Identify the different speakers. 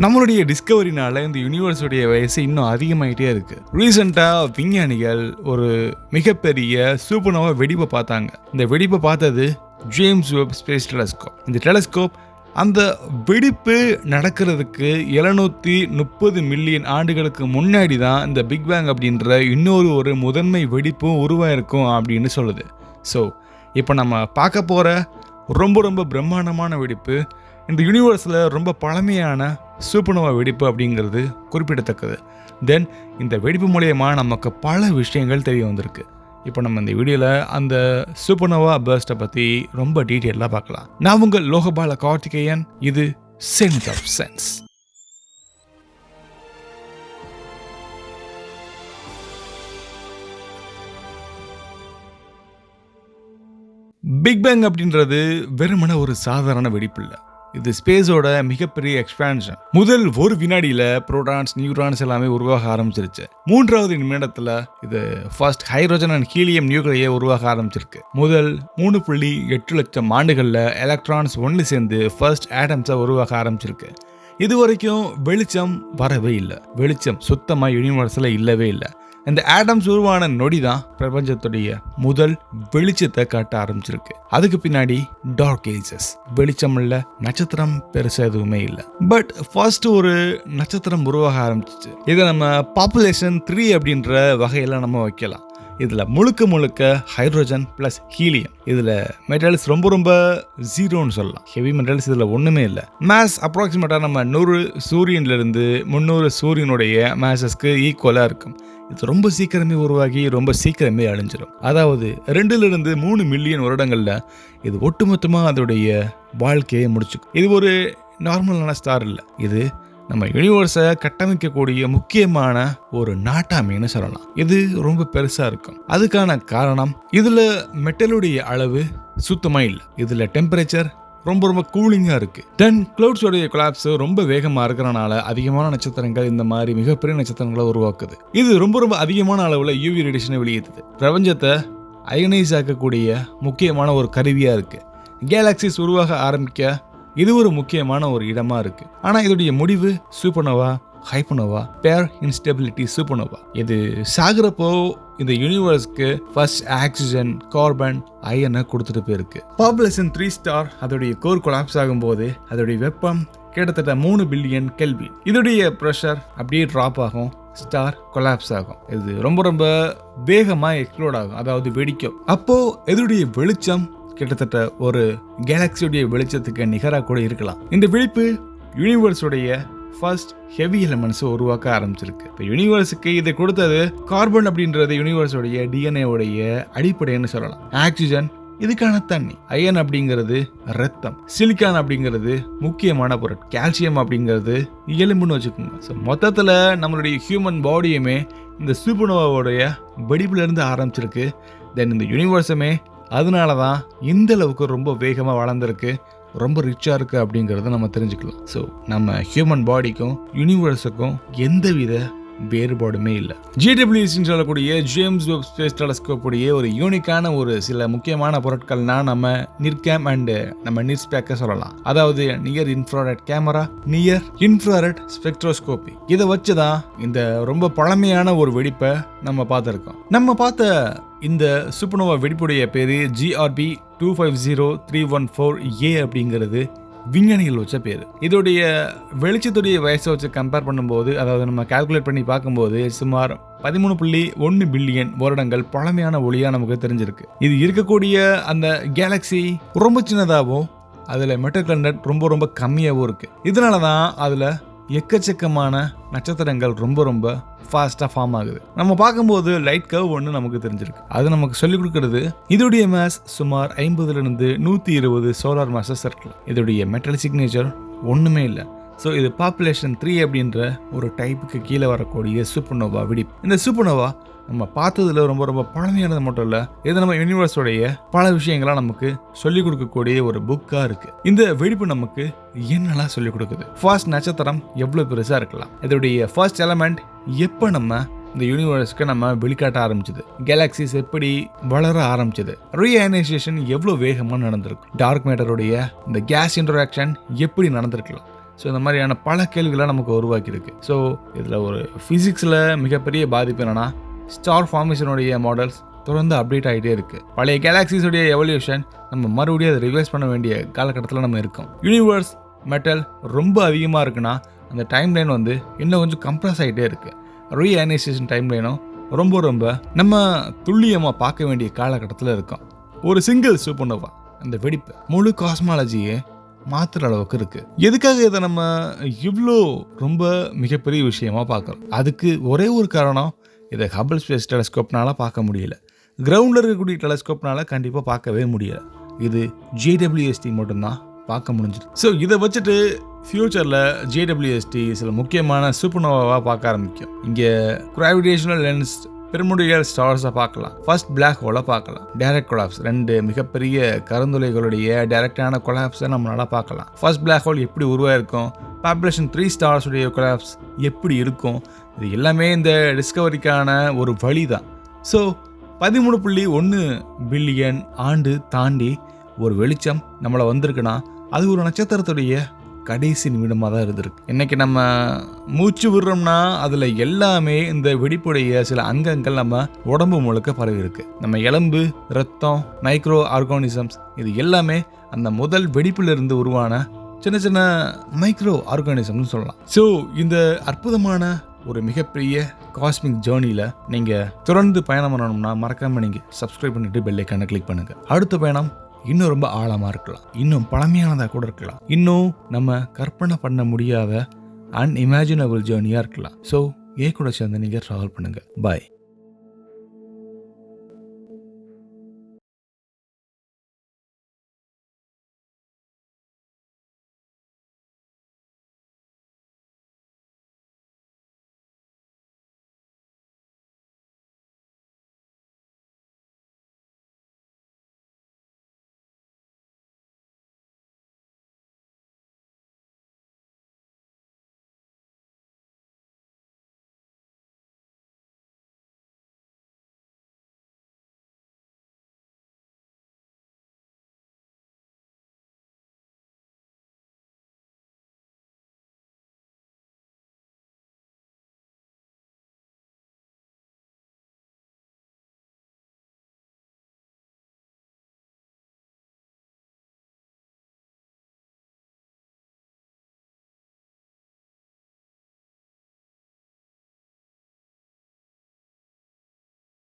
Speaker 1: நம்மளுடைய டிஸ்கவரினால இந்த யூனிவர்ஸுடைய வயசு இன்னும் அதிகமாயிட்டே இருக்கு. ரீசெண்டா விஞ்ஞானிகள் ஒரு மிகப்பெரிய சூப்பர்னோவா வெடிப்பை பார்த்தாங்க. இந்த வெடிப்பை பார்த்தது ஜேம்ஸ் வெப் ஸ்பேஸ் டெலஸ்கோப். இந்த டெலஸ்கோப் அந்த வெடிப்பு நடக்கிறதுக்கு 730 மில்லியன் ஆண்டுகளுக்கு முன்னாடி தான் இந்த பிக் பேங் அப்படின்ற இன்னொரு முதன்மை வெடிப்பும் உருவாயிருக்கும் அப்படின்னு சொல்லுது. ஸோ இப்போ நம்ம பார்க்க போகிற ரொம்ப பிரம்மாண்டமான வெடிப்பு இந்த யூனிவர்ஸில் ரொம்ப பழமையான சூப்பர்னோவா வெடிப்பு அப்படிங்கிறது குறிப்பிடத்தக்கது. தென் இந்த வெடிப்பு மூலயமா நமக்கு பல விஷயங்கள் தெரிய வந்திருக்கு. இப்போ நம்ம இந்த வீடியோவில் அந்த சூப்பர்னோவா பர்ஸ்ட்டை பற்றி ரொம்ப டீட்டெயிலாக பார்க்கலாம். நான் உங்கள் லோகபால கார்த்திகேயன். இது sense of sense. Big bang அப்படின்றது வெறுமன ஒரு சாதாரண வெடிப்பு இல்லை. இது ஸ்பேஸோட மிகப்பெரிய எக்ஸ்பான்ஷன். முதல் ஒரு வினாடியில் புரோட்டான்ஸ், நியூட்ரான்ஸ் எல்லாமே உருவாக ஆரம்பிச்சிருச்சு. 3வது நிமிடத்தில் இது ஃபர்ஸ்ட் ஹைட்ரோஜன் அண்ட் ஹீலியம் நியூக்ளியை உருவாக ஆரம்பிச்சிருக்கு. முதல் 3.8 லட்சம் ஆண்டுகளில் எலக்ட்ரான்ஸ் ஒன்று சேர்ந்து ஃபர்ஸ்ட் ஆட்டம்ஸை உருவாக ஆரம்பிச்சிருக்கு. இது வரைக்கும் வெளிச்சம் வரவே இல்லை. வெளிச்சம் சுத்தமாக யூனிவர்ஸில் இல்லவே இல்லை. இந்த ஆட்டம்ஸ் உருவான நொடி தான் பிரபஞ்சத்துடைய முதல் வெளிச்சத்தை காட்ட ஆரம்பிச்சிருக்கு. அதுக்கு பின்னாடி டார்க் ஏஜஸ், வெளிச்சம் இல்ல, நட்சத்திரம் பெருசா எதுவுமே இல்லை. பட் ஃபர்ஸ்ட் ஒரு நட்சத்திரம் உருவாக ஆரம்பிச்சிச்சு. இதை நம்ம பாப்புலேஷன் 3 அப்படின்ற வகையில நம்ம வைக்கலாம். இதுல முழுக்க ஹைட்ரோஜன் பிளஸ் ஹீலியம். இதுல மெட்டல்ஸ் ரொம்ப ஜீரோன்னு சொல்லலாம். ஹெவி மெட்டல்ஸ் இதுல ஒண்ணுமே இல்லை. மேஸ் அப்ராக்சிமேட்டா நம்ம 100 சூரியன்ல இருந்து 300 சூரியனுடைய மேசஸ்க்கு ஈக்குவலா இருக்கும். இது ரொம்ப சீக்கிரமே உருவாகி ரொம்ப சீக்கிரமே அழிஞ்சிடும். அதாவது 2-3 மில்லியன் வருடங்கள்ல இது ஒட்டுமொத்தமாக அதோடைய வாழ்க்கையை முடிச்சுக்கும். இது ஒரு நார்மலான ஸ்டார் இல்லை. இது நம்ம யூனிவர்ஸை கட்டமைக்கக்கூடிய முக்கியமான ஒரு நாட்டாமைன்னு சொல்லலாம். இது ரொம்ப பெருசா இருக்கும். அதுக்கான காரணம் இதுல மெட்டலுடைய அளவு சுத்தமா இல்லை. இதுல டெம்பரேச்சர் ரொம்ப கூலிங்கா இருக்கு. தென் கிளவுட்ஸோடைய கொலாப்ஸ் ரொம்ப வேகமா இருக்கிறனால அதிகமான நட்சத்திரங்கள் இந்த மாதிரி மிகப்பெரிய நட்சத்திரங்களை உருவாக்குது. இது ரொம்ப அதிகமான அளவுல யூவி ரேடியேஷனை வெளியேற்றுது. பிரபஞ்சத்தை அயனைஸ் ஆக்கக்கூடிய முக்கியமான ஒரு கருவியா இருக்கு. கேலக்சிஸ் உருவாக ஆரம்பிக்க இது ஒரு முக்கியமான ஒரு இடமா இருக்கு. ஆனா இதோடைய முடிவு சூப்பர்னோவா, ஹைப்பர்னோவா, பேர் இன்ஸ்டெபிலிட்டி சூப்பர்னோவா. இது சாகுறப்போ இந்த யூனிவர்ஸ்க்கு ஃபர்ஸ்ட் ஆக்சிஜன், கார்பன், அயனை கொடுத்துட்டு போயிருக்கு. பாப்புலேஷன் 3 ஸ்டார் அதோடைய கோர் கொலாப்ஸ் ஆகும்போது அதோடைய வெப்பம் கிட்டத்தட்ட 3 பில்லியன் கெல்வின். இதோடைய ப்ரெஷர் அப்படியே ட்ராப் ஆகும், ஸ்டார் கொலாப்ஸ் ஆகும். இது ரொம்ப வேகமா எக்ஸ்ப்ளோட் ஆகும், அதாவது வெடிக்கும். அப்போ இதோடைய வெளிச்சம் கிட்டத்தட்ட ஒரு கேலக்சியுடைய வெளிச்சத்துக்கு நிகராக கூட இருக்கலாம். இந்த வெடிப்பு யூனிவர்ஸுடைய ஃபர்ஸ்ட் ஹெவி எலிமெண்ட்ஸ் உருவாக்க ஆரம்பிச்சிருக்கு. இப்போ யூனிவர்ஸுக்கு இதை கொடுத்தது கார்பன் அப்படின்றது யூனிவர்ஸோடைய டிஎன்ஏ உடைய அடிப்படைன்னு சொல்லலாம். ஆக்சிஜன் இதுக்கான தண்ணி, அயன் அப்படிங்கிறது ரத்தம், சிலிக்கான் அப்படிங்கிறது முக்கியமான பொருள், கால்சியம் அப்படிங்கிறது எலும்புன்னு வச்சுக்கோங்க. ஸோ மொத்தத்தில் நம்மளுடைய ஹியூமன் பாடியுமே இந்த சூப்பர்னோவாவுடைய வெடிப்புல இருந்து ஆரம்பிச்சிருக்கு. தென் இந்த யூனிவர்ஸுமே அதனால தான் இந்த அளவுக்கு ரொம்ப வேகமாக வளர்ந்துருக்கு, ரொம்ப ரிச்சாக இருக்குது அப்படிங்கிறத நம்ம தெரிஞ்சுக்கலாம். ஸோ நம்ம ஹியூமன் பாடிக்கும் யூனிவர்ஸுக்கும் எந்தவித வேறுபாடுமே இல்லை. ஜிடபிள்யூசின்னு சொல்லக்கூடிய ஜேம்ஸ் வெப் ஸ்பேஸ் டெலஸ்கோப் உடைய ஒரு யூனிக்கான ஒரு சில முக்கியமான பொருட்கள்னா நம்ம நிர்கேம் அண்ட் நம்ம நிர்ஸ்பேக்க சொல்லலாம். அதாவது near infrared camera, near infrared spectroscopy. இதை வச்சுதான் இந்த ரொம்ப பழமையான ஒரு வெடிப்பை நம்ம பார்த்துருக்கோம். நம்ம பார்த்த இந்த சூப்பர்னோவா வெடிப்புடைய பேரு GRB 250314A அப்படிங்கிறது விஞ்ஞானிகள் வச்ச பேரு. இதோடைய வெளிச்சத்துடைய வயசை வச்சு கம்பேர் பண்ணும்போது, அதாவது நம்ம கால்குலேட் பண்ணி பார்க்கும்போது சுமார் 13.1 பில்லியன் வருடங்கள் பழமையான ஒளியா நமக்கு தெரிஞ்சிருக்கு. இது இருக்கக்கூடிய அந்த கேலக்சி ரொம்ப சின்னதாகவும் அதுல மெட்டல் கண்டென்ட் ரொம்ப கம்மியாகவும் இருக்கு. இதனாலதான் அதுல எக்கச்சக்கமான நட்சத்திரங்கள் ரொம்ப ஃபாஸ்டா ஃபார்ம் ஆகுது. நம்ம பார்க்கும்போது லைட் கர்வ் ஒன்று நமக்கு தெரிஞ்சிருக்கு. அது நமக்கு சொல்லிக் கொடுக்கறது இதோடைய மேஸ் சுமார் 50 to 120 சோலார் மாசஸ் இருக்கலாம். இதோடைய மெட்டல் சிக்னேச்சர் ஒண்ணுமே இல்லை. ஸோ இது பாப்புலேஷன் 3 அப்படின்ற ஒரு டைப்புக்கு கீழே வரக்கூடிய சூப்பர்னோவா வெடிப்பு. இந்த சூப்பர்னோவா நம்ம பார்த்ததுல ரொம்ப பழமையானது மட்டும் இல்லை, இது நம்ம யூனிவர்ஸோடைய பல விஷயங்களா நமக்கு சொல்லிக் கொடுக்கக்கூடிய ஒரு புக்கா இருக்கு. இந்த வெடிப்பு நமக்கு என்னெல்லாம் சொல்லிக் கொடுக்குது? ஃபர்ஸ்ட் நட்சத்திரம் எவ்வளவு பெருசா இருக்கலாம், இதோடைய ஃபர்ஸ்ட் எலமெண்ட் எப்போ நம்ம இந்த யூனிவர்ஸ்க்கு நம்ம வெளிக்காட்ட ஆரம்பிச்சது, கேலக்சிஸ் எப்படி வளர ஆரம்பிச்சது, ரீஅயனைசேஷன் எவ்வளவு வேகமா நடந்திருக்கு, டார்க் மேட்டருடைய இந்த கேஸ் இன்டராக்ஷன் எப்படி நடந்திருக்கலாம். ஸோ இந்த மாதிரியான பல கேள்விகளை நமக்கு உருவாக்கியிருக்கு. ஸோ இதில் ஒரு ஃபிசிக்ஸில் மிகப்பெரிய பாதிப்பு என்னென்னா, ஸ்டார் ஃபார்மேஷனுடைய மாடல்ஸ் தொடர்ந்து அப்டேட் ஆகிட்டே இருக்குது. பழைய கேலாக்சிஸுடைய எவல்யூஷன் நம்ம மறுபடியும் அதை ரிவைஸ் பண்ண வேண்டிய காலகட்டத்தில் நம்ம இருக்கோம். யூனிவர்ஸ் மெட்டல் ரொம்ப அதிகமாக இருக்குன்னா அந்த டைம் லைன் வந்து இன்னும் கொஞ்சம் கம்ப்ரஸ் ஆகிட்டே இருக்குது. ரீஅயனைசேஷன் டைம் லைனும் ரொம்ப நம்ம துல்லியமாக பார்க்க வேண்டிய காலகட்டத்தில் இருக்கோம். ஒரு சிங்கிள் சூப்பர்னோவா அந்த வெடிப்பு முழு காஸ்மாலஜியே மாற்றுற அளவுக்கு இருக்குது. எதுக்காக இதை நம்ம இவ்வளோ ரொம்ப மிகப்பெரிய விஷயமா பார்க்குறோம்? அதுக்கு ஒரே ஒரு காரணம், இதை ஹபிள் ஸ்பேஸ் டெலஸ்கோப்னால பார்க்க முடியல, கிரவுண்டில் இருக்கக்கூடிய டெலஸ்கோப்னால கண்டிப்பாக பார்க்கவே முடியல. இது JWST மட்டும்தான் பார்க்க முடிஞ்சுது. ஸோ இதை வச்சுட்டு ஃப்யூச்சரில் JWST சில முக்கியமான சூப்பர்னோவாவாக பார்க்க ஆரம்பிக்கும். இங்கே கிராவிடேஷனல் லென்ஸ் பிரிமோடியல் ஸ்டார்ஸை பார்க்கலாம், ஃபர்ஸ்ட் பிளாக் ஹோலை பார்க்கலாம், டைரக்ட் கொலாப்ஸ், 2 மிகப்பெரிய கருந்துளைகளுடைய டைரக்டான கொலாப்ஸை நம்மளால் பார்க்கலாம். ஃபர்ஸ்ட் பிளாக் ஹோல் எப்படி உருவாயிருக்கும், பாப்புலேஷன் 3 ஸ்டார்ஸுடைய கொலாப்ஸ் எப்படி இருக்கும், இது எல்லாமே இந்த டிஸ்கவரிக்கான ஒரு வழி தான். ஸோ 13.1 பில்லியன் ஆண்டு தாண்டி ஒரு வெளிச்சம் நம்மளை வந்திருக்குன்னா அது ஒரு நட்சத்திரத்துடைய கடைசி நிமிடமாக தான் இருந்திருக்கு. இன்னைக்கு நம்ம மூச்சு விடுறோம்னா அதில் எல்லாமே இந்த வெடிப்புடைய சில அங்கங்கள் நம்ம உடம்பு முழுக்க பரவி இருக்கு. நம்ம எலும்பு, ரத்தம், மைக்ரோ ஆர்கானிசம்ஸ், இது எல்லாமே அந்த முதல் வெடிப்பிலிருந்து உருவான சின்ன சின்ன மைக்ரோ ஆர்கானிசம்னு சொல்லலாம். ஸோ இந்த அற்புதமான ஒரு மிகப்பெரிய காஸ்மிக் ஜேர்னியில் நீங்கள் தொடர்ந்து பயணம் பண்ணணும்னா மறக்காமல் நீங்கள் சப்ஸ்கிரைப் பண்ணிட்டு பெல் ஐக்கானை கிளிக் பண்ணுங்கள். அடுத்த பயணம் இன்னும் ரொம்ப ஆழமாக இருக்கலாம், இன்னும் பழமையானதாக கூட இருக்கலாம், இன்னும் நம்ம கற்பனை பண்ண முடியாத அன்இமேஜினபிள் ஜேர்னியாக இருக்கலாம். ஸோ கூட சேர்ந்து நீங்கள் ட்ராவல் பண்ணுங்கள். பாய்.